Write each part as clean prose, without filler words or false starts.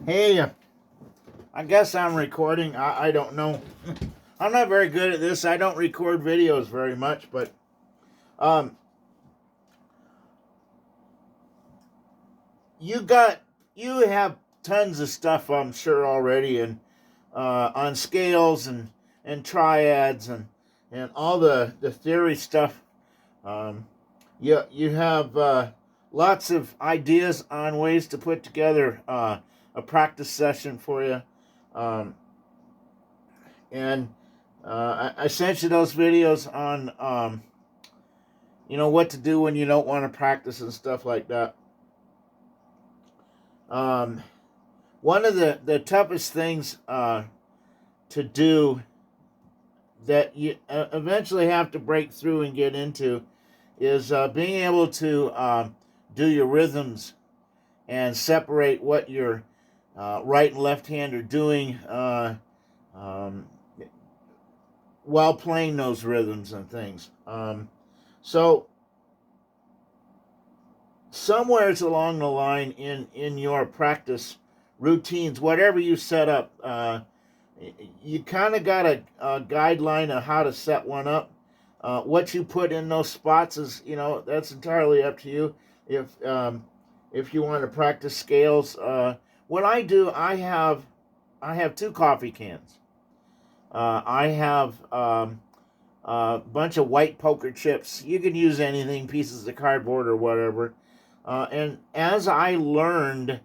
Hey, I guess I'm recording. I don't know. I'm not very good at this. I don't record videos very much, but um, you got you have tons of stuff, I'm sure, already, and on scales and triads and all the theory stuff. Um, you have lots of ideas on ways to put together a practice session for you. Um, and I sent you those videos on what to do when you don't want to practice and stuff like that. Um, One of the toughest things to do that you eventually have to break through and get into is being able to do your rhythms and separate what your right and left hand are doing um, while playing those rhythms and things. So somewheres along the line in your practice routines, whatever you set up, you kind of got a guideline of how to set one up. What you put in those spots is, that's entirely up to you. If you want to practice scales, what I do, I have two coffee cans. I have a bunch of white poker chips. You can use anything, pieces of cardboard or whatever. And as I learned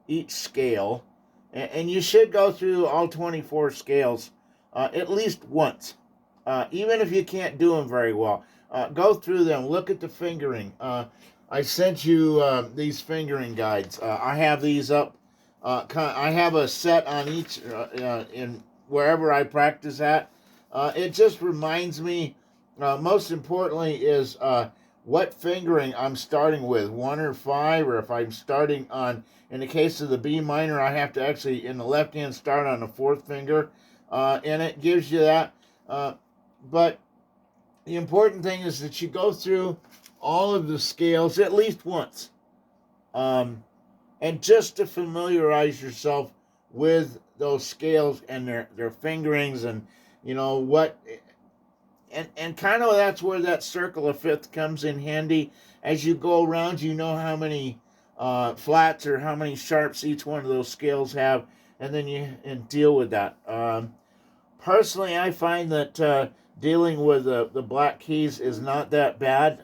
each scale, and you should go through all 24 scales at least once, even if you can't do them very well. Go through them, look at the fingering. I sent you these fingering guides. I have these up. I have a set on each in wherever I practice at. It just reminds me, most importantly, is what fingering I'm starting with, 1 or 5, or if I'm starting on, in the case of the B minor, I have to actually, in the left hand, start on the 4th finger, and it gives you that. But the important thing is that you go through all of the scales at least once, and just to familiarize yourself with those scales and their fingerings and what and kind of that's where that circle of fifth comes in handy. As you go around, you know how many flats or how many sharps each one of those scales have, and then you and deal with that. Personally, I find that dealing with the black keys is not that bad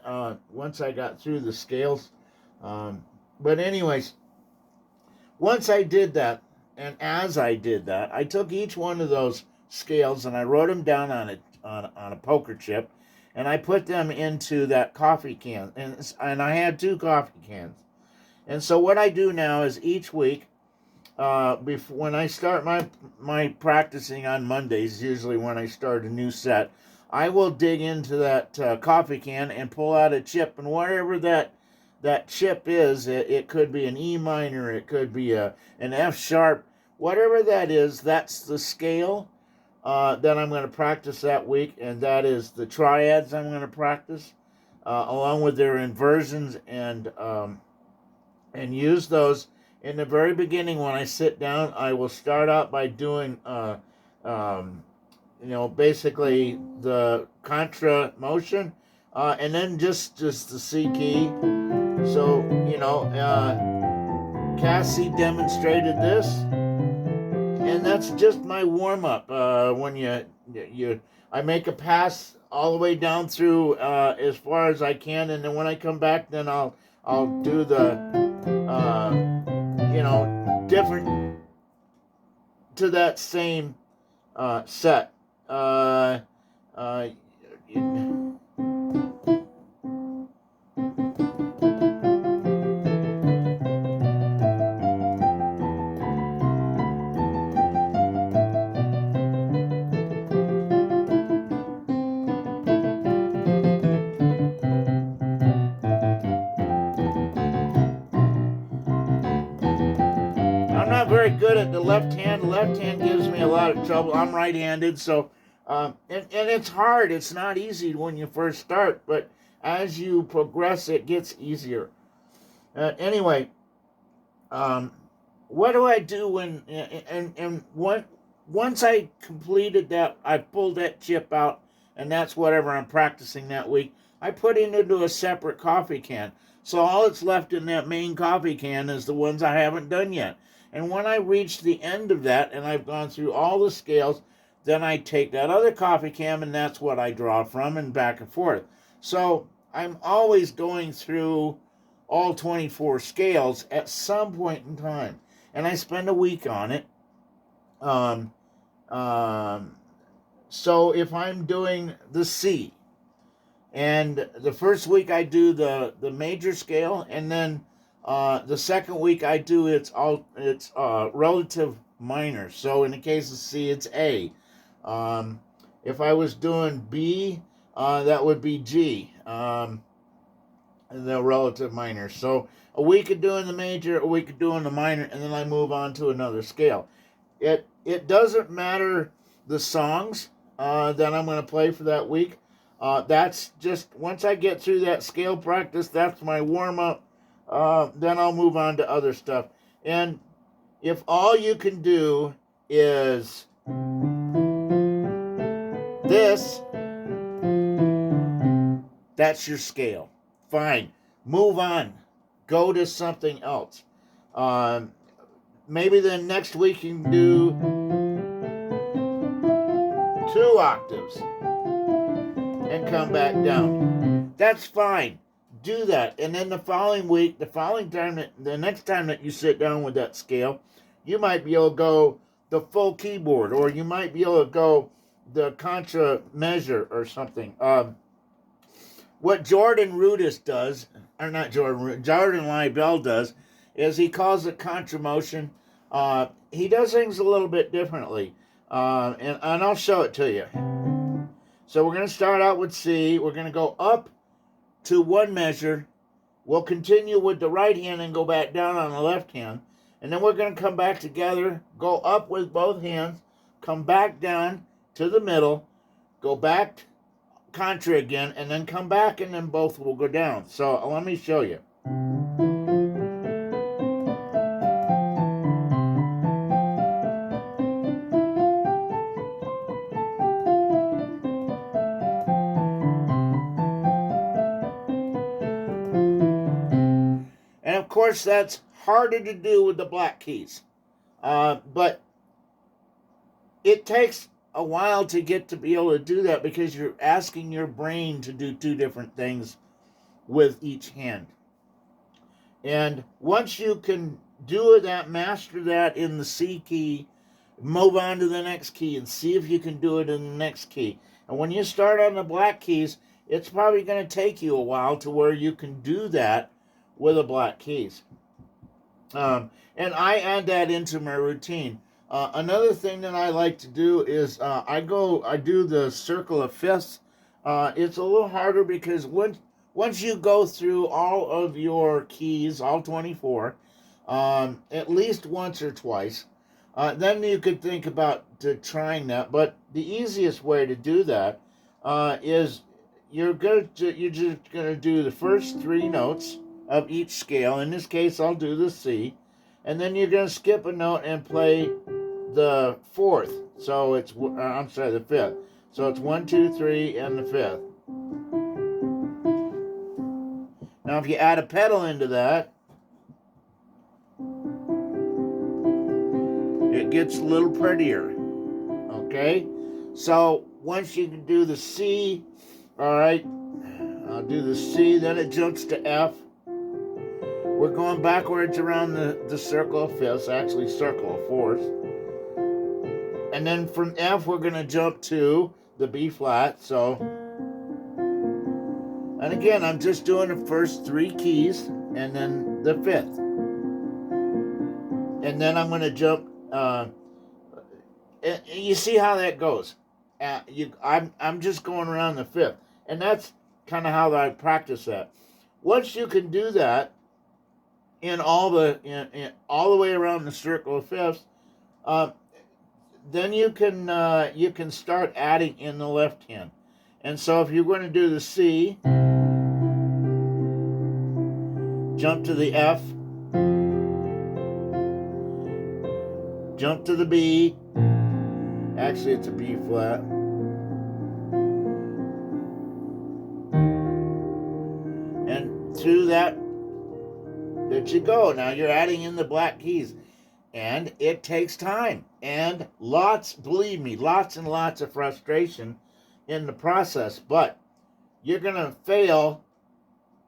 once I got through the scales. But anyways, once I did that, and as I did that, I took each one of those scales and I wrote them down on a poker chip, and I put them into that coffee can, and I had 2 coffee cans. And so what I do now is each week, before when I start my practicing on Mondays, usually when I start a new set, I will dig into that coffee can and pull out a chip, and whatever that chip is, it could be an E minor, it could be an F sharp, whatever that is, that's the scale that I'm going to practice that week, and that is the triads I'm going to practice, along with their inversions, and use those. In the very beginning, when I sit down, I will start out by doing, basically the contra motion, and then just the C key. So, Cassie demonstrated this, and that's just my warm up. When I make a pass all the way down through as far as I can, and then when I come back, then I'll do the different to that same set. Uh, uh, I'm not very good at the left hand. The left hand gives me a lot of trouble. I'm right-handed, so and it's hard. It's not easy when you first start, but as you progress, it gets easier. Anyway, um, what do I do when once I completed that, I pulled that chip out, and that's whatever I'm practicing that week. I put it into a separate coffee can. So all that's left in that main coffee can is the ones I haven't done yet. And when I reach the end of that and I've gone through all the scales, then I take that other coffee can and that's what I draw from and back and forth. So I'm always going through all 24 scales at some point in time. And I spend a week on it. Um, um, so if I'm doing the C, and the first week I do the major scale, and then the second week I do its relative minor. So in the case of C, it's A. Um, if I was doing B, that would be G. The relative minor. So a week of doing the major, a week of doing the minor, and then I move on to another scale. It doesn't matter the songs that I'm going to play for that week. That's just once I get through that scale practice, that's my warm up. Then I'll move on to other stuff. And if all you can do is this, that's your scale. Fine. Move on. Go to something else. Um, Maybe then next week you can do 2 octaves and come back down. That's fine. Do that. And then the following week, the next time that you sit down with that scale, you might be able to go the full keyboard, or you might be able to go the contra measure or something. What Jordan Rudess does, or not Jordan Leibel does, is he calls it contra motion. He does things a little bit differently, and I'll show it to you. So we're going to start out with C. We're going to go up to one measure. We'll continue with the right hand and go back down on the left hand. And then we're going to come back together, go up with both hands, come back down to the middle, go back contra again, and then come back, and then both will go down. So let me show you. And of course, that's harder to do with the black keys. But it takes a while to get to be able to do that because you're asking your brain to do 2 different things with each hand. And once you can do that, master that in the C key, move on to the next key and see if you can do it in the next key. And when you start on the black keys, it's probably going to take you a while to where you can do that with the black keys. And I add that into my routine. Another thing that I like to do is I do the circle of fifths. It's a little harder because once you go through all of your keys, all 24, at least once or twice, then you could think about trying that. But the easiest way to do that is you're just gonna do the first 3 notes of each scale. In this case, I'll do the C, and then you're gonna skip a note and play the 4th. So it's the 5th. So it's 1, 2, 3, and the 5th. Now, if you add a pedal into that, it gets a little prettier. Okay? So once you can do the C, all right, I'll do the C, then it jumps to F. We're going backwards around the circle of fifths, actually circle of fourths. And then from F, we're going to jump to the B flat. So, and again, I'm just doing the first 3 keys and then the 5th. And then I'm going to jump. You see how that goes. I'm just going around the 5th. And that's kind of how I practice that. Once you can do that in all the way around the circle of fifths, then you can start adding in the left hand. And so if you're going to do the C, jump to the F, jump to the B. Actually, it's a B flat. And through that, there you go. Now you're adding in the black keys. And it takes time. And lots, believe me, lots and lots of frustration in the process. But you're going to fail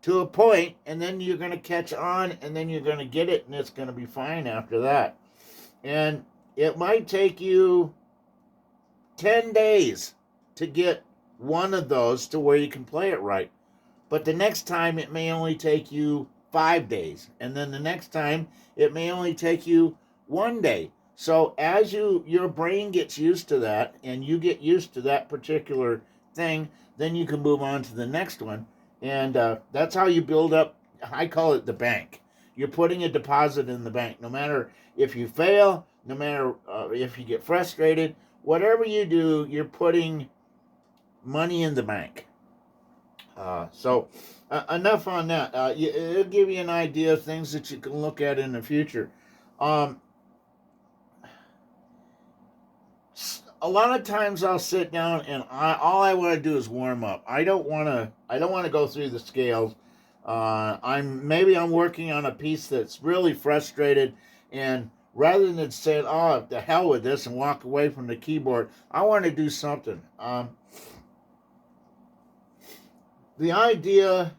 to a point, and then you're going to catch on, and then you're going to get it, and it's going to be fine after that. And it might take you 10 days to get one of those to where you can play it right. But the next time it may only take you 5 days. And then the next time it may only take you 1 day. So as your brain gets used to that, and you get used to that particular thing, then you can move on to the next one. And that's how you build up, I call it the bank. You're putting a deposit in the bank. No matter if you fail, no matter if you get frustrated, whatever you do, you're putting money in the bank. So enough on that. It'll give you an idea of things that you can look at in the future. A lot of times I'll sit down and all I want to do is warm up. I don't want to go through the scales. I'm working on a piece that's really frustrated, and rather than saying, "Oh, the hell with this," and walk away from the keyboard, I want to do something. The idea,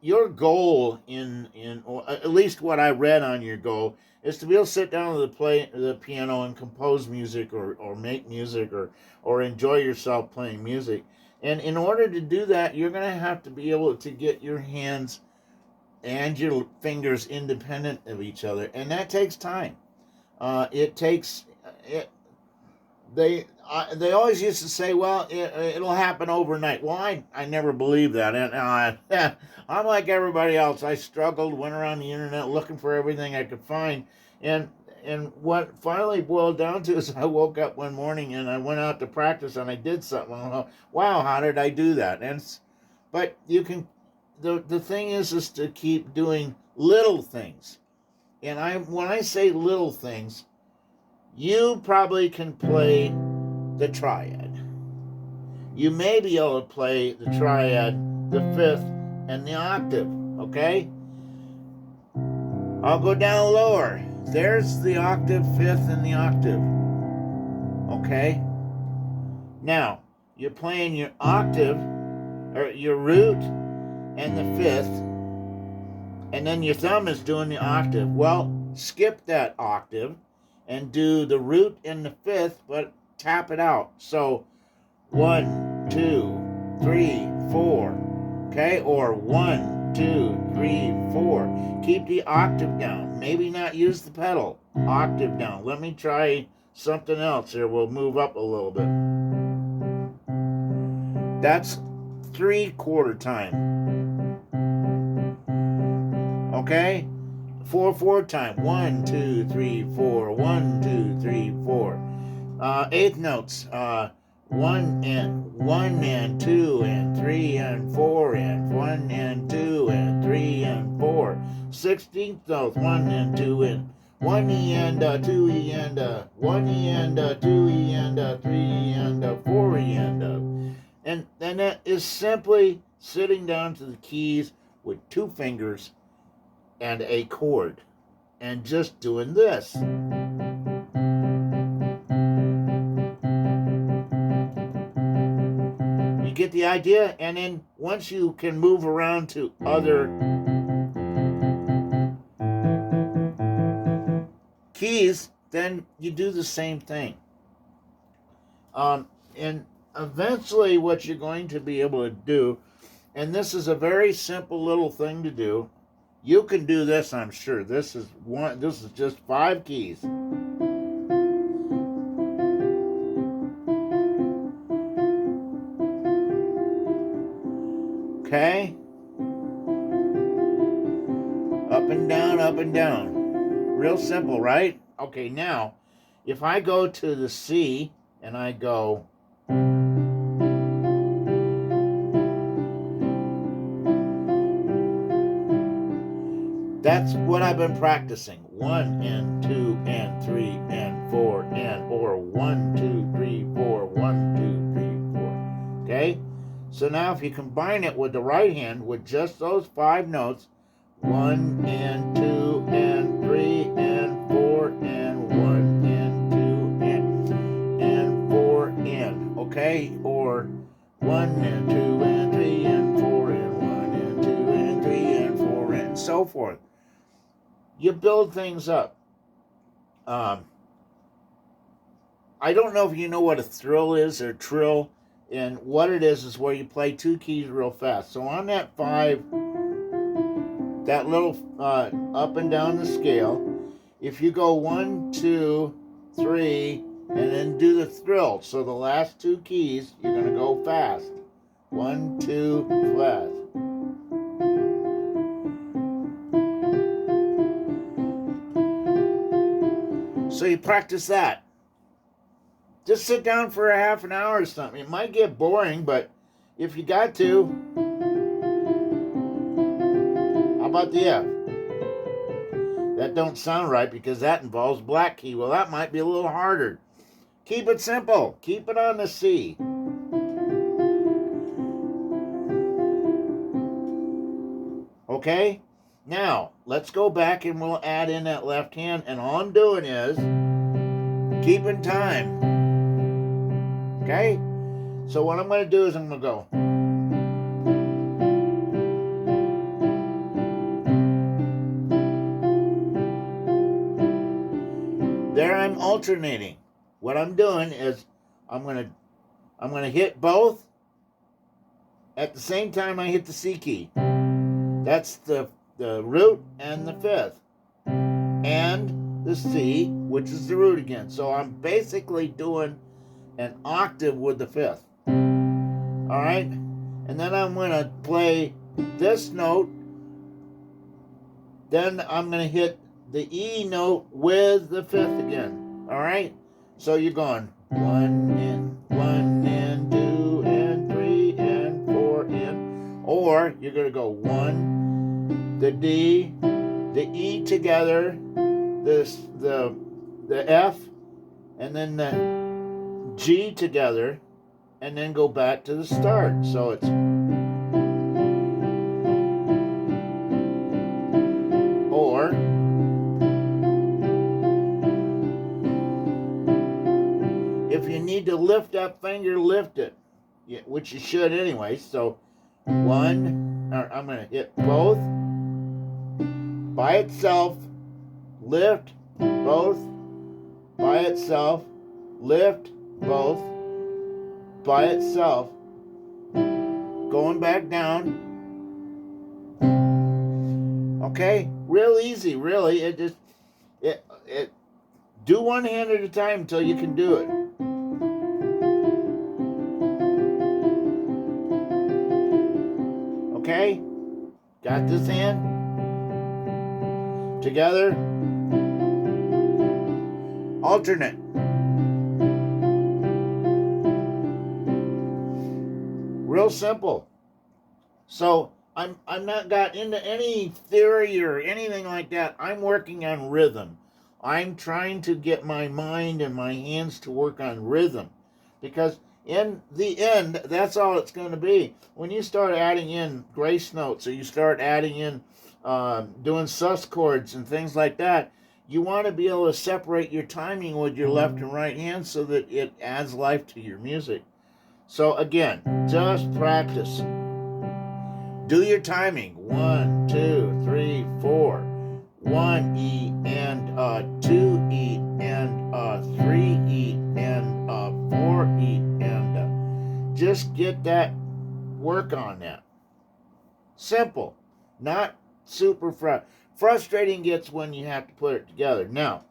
your goal or at least what I read on your goal, is to be able to sit down and play the piano and compose music or make music or enjoy yourself playing music. And in order to do that, you're going to have to be able to get your hands and your fingers independent of each other. And that takes time. They always used to say, well, it'll happen overnight. Well, I never believed that. And I'm like everybody else. I struggled, went around the internet looking for everything I could find. And what finally boiled down to is I woke up one morning and I went out to practice and I did something. Wow, how did I do that? But you can, the thing is to keep doing little things. And when I say little things, you probably can play the triad. You may be able to play the triad, the fifth, and the octave, okay? I'll go down lower. There's the octave, fifth, and the octave, okay? Now, you're playing your octave, or your root, and the fifth, and then your thumb is doing the octave. Well, skip that octave and do the root and the fifth, but tap it out. So 1, 2, 3, 4. Okay? Or 1, 2, 3, 4. Keep the octave down. Maybe not use the pedal. Octave down. Let me try something else here. We'll move up a little bit. That's 3/4 time. Okay? 4/4 time. 1, 2, 3, 4. 1, 2, 3, 4. Eighth notes. 1 and 2 and 3 and 4 and 1 and 2 and 3 and 4. 16th notes. 1 and 2 and 1 E and 2 E and 1 E and 2 E and 3 E and 4 E and that is simply sitting down to the keys with 2 fingers and a chord and just doing this. You get the idea? And then once you can move around to other keys, then you do the same thing. And eventually what you're going to be able to do, and this is a very simple little thing to do. You can do this, I'm sure. This is just 5 keys. Okay? Up and down, up and down. Real simple, right? Okay, now, if I go to the C and I go that's what I've been practicing. 1 and 2 and 3 and 4 and, or 1, 2, 3, 4, 1, 2, 3, 4. Okay? So now if you combine it with the right hand with just those 5 notes, 1 and 2 and 3 and 4 and 1 and 2 and 4 and, okay? Or 1 and 2 and 3 and 4 and 1 and 2 and 3 and 4 and so forth. You build things up. I don't know if you know what a thrill is or trill, and what it is where you play 2 keys real fast. So on that 5, that little up and down the scale, if you go 1, 2, 3, and then do the thrill, so the last 2 keys, you're going to go fast. 1, 2, fast. So you practice that. Just sit down for a half an hour or something. It might get boring, but if you got to, how about the F? That don't sound right because that involves black key. Well, that might be a little harder. Keep it simple. Keep it on the C. Okay? Now, let's go back and we'll add in that left hand. And all I'm doing is keeping time. Okay? So what I'm going to do is I'm going to go. There I'm alternating. What I'm doing is I'm going to hit both at the same time I hit the C key. That's the root and the 5th. And the C, which is the root again. So I'm basically doing an octave with the 5th. Alright? And then I'm going to play this note. Then I'm going to hit the E note with the 5th again. Alright? So you're going 1 and 2 and 3 and 4 and. Or you're going to go 1, the D, the E together, the F, and then the G together, and then go back to the start. So it's or if you need to lift that finger, lift it, which you should anyway. So 1, or I'm going to hit both by itself, lift both by itself, lift both by itself, going back down. Okay, real easy, really. It do one hand at a time until you can do it. Okay, got this hand together. Alternate. Real simple. So I'm not got into any theory or anything like that. I'm working on rhythm. I'm trying to get my mind and my hands to work on rhythm, because in the end, that's all it's going to be. When you start adding in grace notes, or you start adding in doing sus chords and things like that, you want to be able to separate your timing with your left and right hand so that it adds life to your music. So again, just practice. Do your timing. 1, 2, 3, 4. 1 E and 2 E and 3 E and 4 E and just get that work on that. Simple, not super frustrating gets when you have to put it together. Now,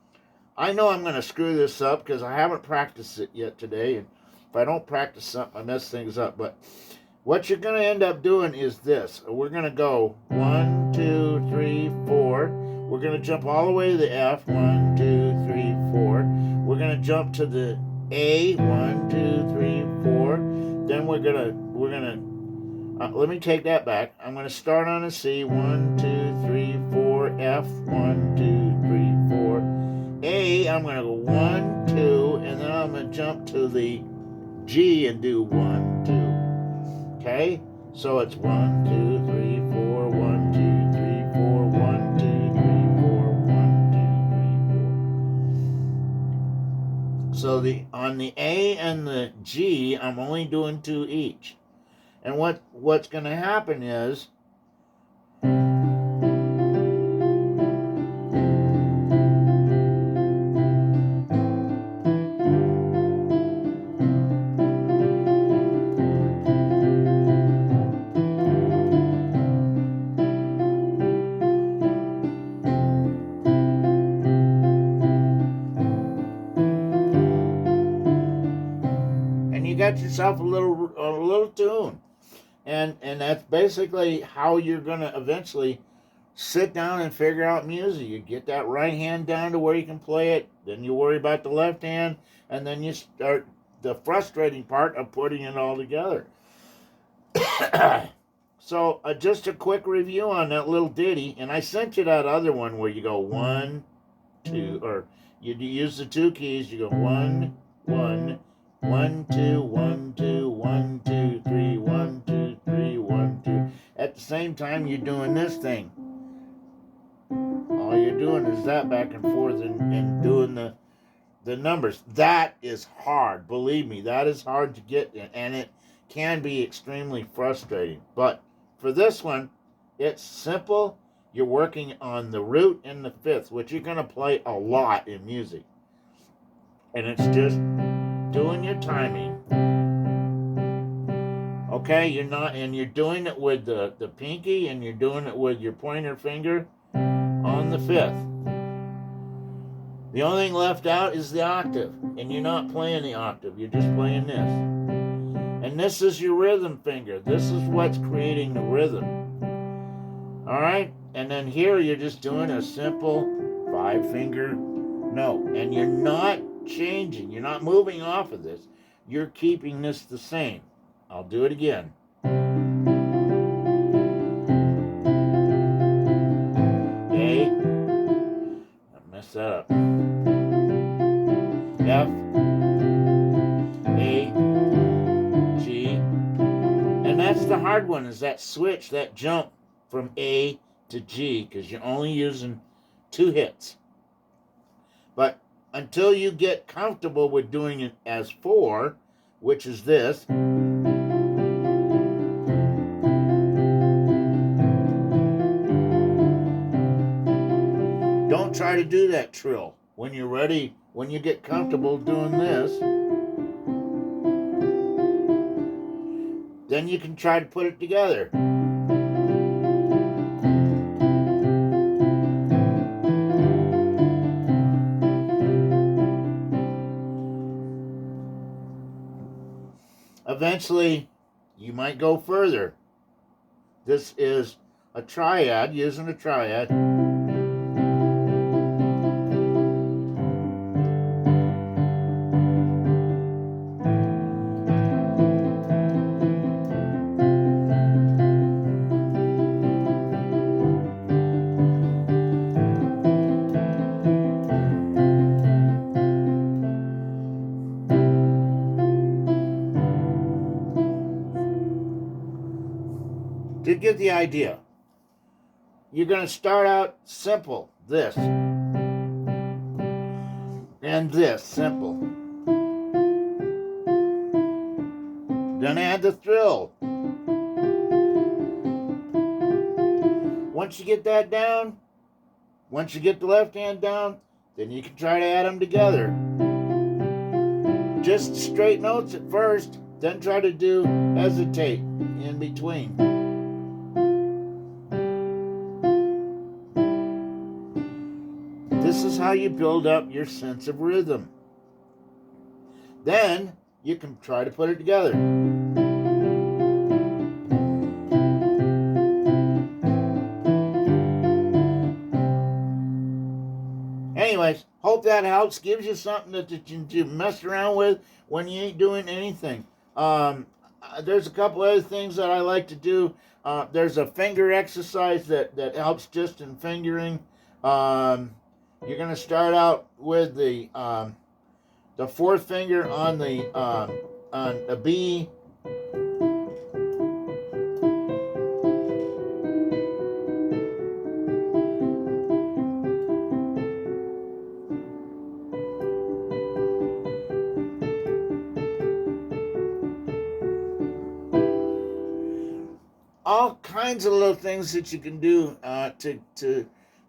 I know I'm going to screw this up because I haven't practiced it yet today, and if I don't practice something, I mess things up. But what you're going to end up doing is this. We're going to go 1, 2, 3, 4. We're going to jump all the way to the F. 1, 2, 3, 4. We're going to jump to the A. 1, 2, 3, 4. Then we're gonna let me take that back. I'm going to start on a C. 1, 2, 3, 4. F. 1, 2, 3, A, I'm going to go 1, 2, and then I'm going to jump to the G and do 1, 2. Okay? So it's 1, 2, 3, 4, 1, 2, 3, 4, 1, 2, 3, 4, 1, 2, 3, 4. So on the A and the G, I'm only doing 2 each. And what's going to happen is, and you got yourself a little tune. And that's basically how you're going to eventually sit down and figure out music. You get that right hand down to where you can play it, then you worry about the left hand, and then you start the frustrating part of putting it all together. So just a quick review on that little ditty, and I sent you that other one where you go 1, 2, or you use the 2 keys. You go 1, 1, 1, 2, 1, 2, 1, 2, 3, 1, 2, 3, 1, 2. At the same time, you're doing this thing. All you're doing is that back and forth and doing the numbers. That is hard. Believe me, that is hard to get, and it can be extremely frustrating. But for this one, it's simple. You're working on the root and the fifth, which you're going to play a lot in music. And it's just doing your timing. Okay, you're doing it with the pinky, and you're doing it with your pointer finger on the fifth. The only thing left out is the octave, and you're not playing the octave, you're just playing this. And this is your rhythm finger. This is what's creating the rhythm. Alright? And then here you're just doing a simple 5-finger note. And you're not changing, you're not moving off of this. You're keeping this the same. I'll do it again. A. I messed that up. F. A. G. And that's the hard one, is that switch, that jump from A to G, because you're only using 2 hits. But until you get comfortable with doing it as 4, which is this, don't try to do that trill. When you're ready, when you get comfortable doing this, then you can try to put it together. Eventually, you might go further. This is a triad, using a triad. To get the idea, you're going to start out simple, this, and this, simple. Then add the thrill. Once you get that down, once you get the left hand down, then you can try to add them together. Just straight notes at first, then try to do hesitate in between. This is how you build up your sense of rhythm. Then you can try to put it together. Anyways, hope that helps. Gives you something that you can mess around with when you ain't doing anything. There's a couple other things that I like to do. There's a finger exercise that helps just in fingering. You're going to start out with the fourth finger on the B. All kinds of little things that you can do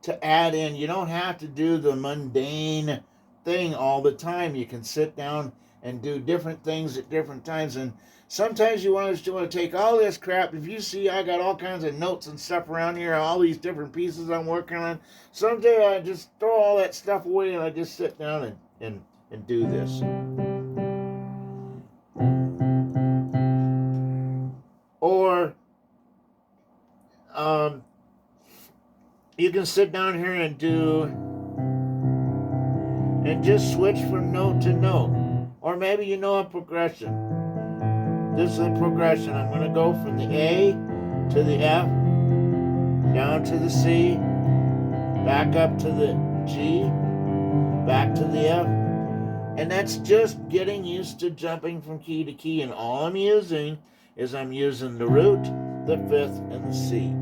to add in. You don't have to do the mundane thing all the time. You can sit down and do different things at different times. And sometimes you want to take all this crap. If you see, I got all kinds of notes and stuff around here, all these different pieces I'm working on. Someday I just throw all that stuff away and I just sit down and do this. Or you can sit down here and just switch from note to note. Or maybe you know a progression. This is a progression. I'm going to go from the A to the F, down to the C, back up to the G, back to the F. And that's just getting used to jumping from key to key. And all I'm using is I'm using the root, the fifth, and the C.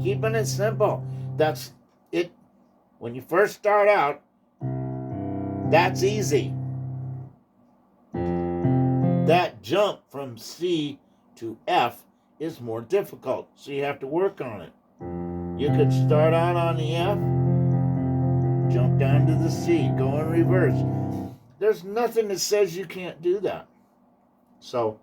Keeping it simple. That's it. When you first start out, that's easy. That jump from C to F is more difficult, so you have to work on it. You could start out on the F, jump down to the C, go in reverse. There's nothing that says you can't do that. So,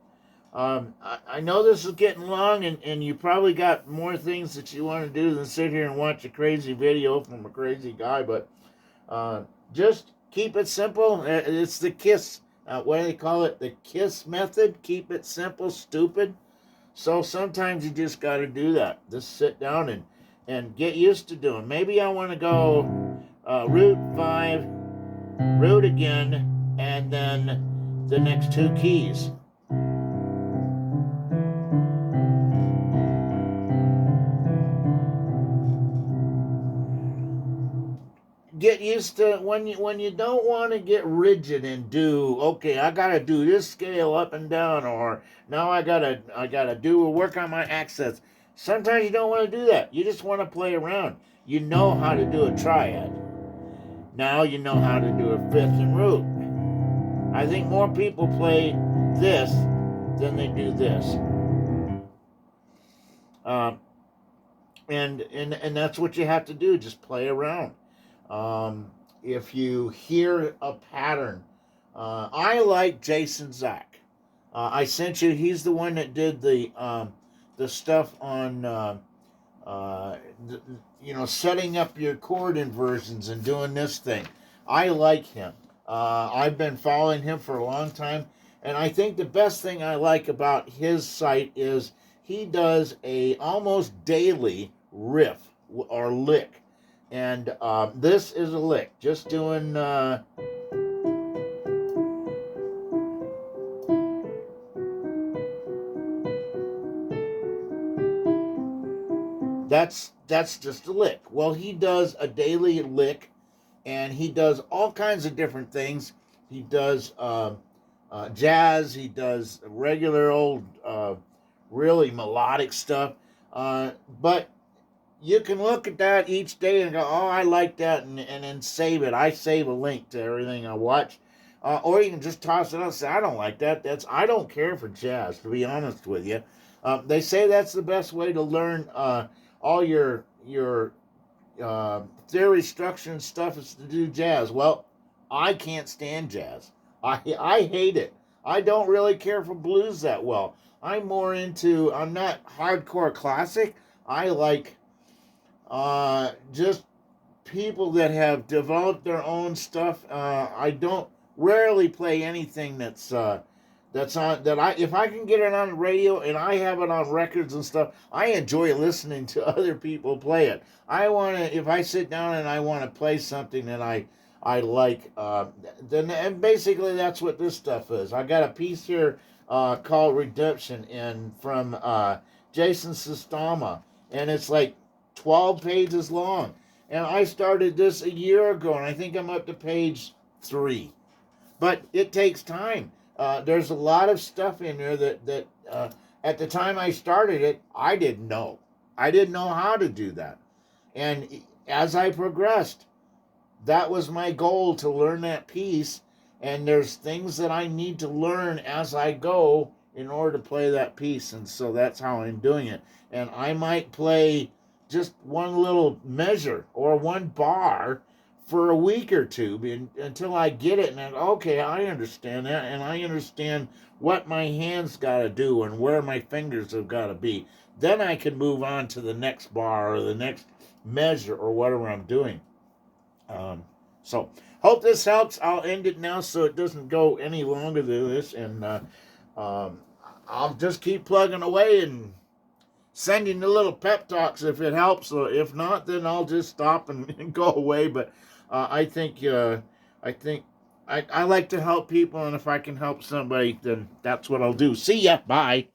I know this is getting long, and you probably got more things that you want to do than sit here and watch a crazy video from a crazy guy, but just keep it simple. It's the KISS. What do they call it? The KISS method. Keep it simple, stupid. So sometimes you just got to do that. Just sit down and get used to doing. Maybe I want to go root 5, root again, and then the next two keys. Get used to when you don't want to get rigid and do, okay, I gotta do this scale up and down, or now I gotta do work on my accents. Sometimes you don't want to do that. You just want to play around. You know how to do a triad. Now you know how to do a fifth and root. I think more people play this than they do this. And that's what you have to do. Just play around. If you hear a pattern, I like Jason Zach. I sent you. He's the one that did the stuff on setting up your chord inversions and doing this thing. I like him. I've been following him for a long time, and I think the best thing I like about his site is he does a almost daily riff or lick. And this is a lick. Just doing that's just a lick. Well, he does a daily lick, and he does all kinds of different things. He does jazz. He does regular old, really melodic stuff. But you can look at that each day and go, oh, I like that, and then save it. I save a link to everything I watch. Or you can just toss it out and say, I don't like that. I don't care for jazz, to be honest with you. They say that's the best way to learn all your theory, structure, and stuff is to do jazz. Well, I can't stand jazz. I hate it. I don't really care for blues that well. I'm not hardcore classic. I like just people that have developed their own stuff. I don't rarely play anything that's on if I can get it on the radio and I have it on records and stuff. I enjoy listening to other people play it. If I sit down and I want to play something that I like. Then and basically that's what this stuff is. I got a piece here called Redemption and from Jason Sistama, and it's like 12 pages long. And I started this a year ago, and I think I'm up to page 3. But it takes time. There's a lot of stuff in there that at the time I started it, I didn't know. I didn't know how to do that. And as I progressed, that was my goal, to learn that piece. And there's things that I need to learn as I go in order to play that piece. And so that's how I'm doing it. And I might play just one little measure or one bar for a week or two until I get it. And then, okay, I understand that. And I understand what my hands got to do and where my fingers have got to be. Then I can move on to the next bar or the next measure or whatever I'm doing. So hope this helps. I'll end it now so it doesn't go any longer than this, and I'll just keep plugging away and sending the little pep talks if it helps. Or if not, then I'll just stop and go away. But I think I like to help people, and if I can help somebody, then that's what I'll do. See ya. Bye.